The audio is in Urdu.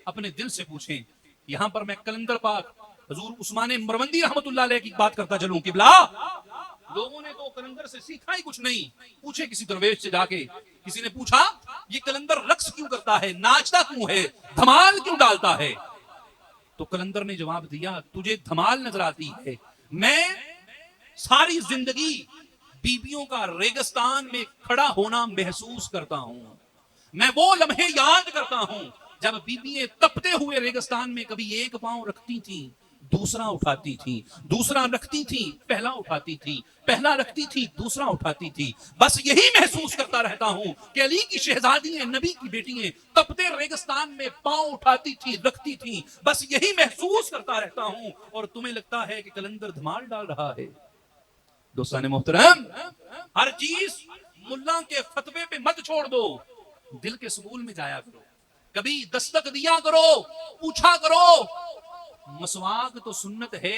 اپنے دل سے پوچھیں. یہاں پر میں کلندر پاک حضور عثمان مروندی رحمت اللہ علیہ کی بات کرتا چلوں. قبلہ لوگوں نے تو کلندر سے سیکھا ہی کچھ نہیں. پوچھے کسی درویش سے جا کے, کسی نے پوچھا یہ کلندر رقص کیوں کرتا ہے, ناچتا کیوں ہے, دھمال کیوں ڈالتا ہے؟ تو کلندر نے جواب دیا تجھے دھمال نظر آتی ہے, میں ساری زندگی بیبیوں کا ریگستان میں کھڑا ہونا محسوس کرتا ہوں. میں وہ لمحے یاد کرتا ہوں جب بیبییں تپتے ہوئے ریگستان میں کبھی ایک پاؤں رکھتی تھی, دوسرا اٹھاتی تھی, دوسرا رکھتی تھی, پہلا اٹھاتی تھی, پہلا رکھتی تھی, دوسرا اٹھاتی تھی. بس یہی محسوس کرتا رہتا ہوں کہ علی کی شہزادی نبی کی بیٹیاں تپتے ریگستان میں پاؤں اٹھاتی تھی, رکھتی تھی. بس یہی محسوس کرتا رہتا ہوں, اور تمہیں لگتا ہے کہ کلندر دھمال ڈال رہا ہے. دوستان محترم, ہر چیز ملا کے فتوے پہ مت چھوڑ دو, دل کے سکول میں جایا کرو, کبھی دستک دیا کرو, پوچھا کرو. مسواک تو سنت ہے.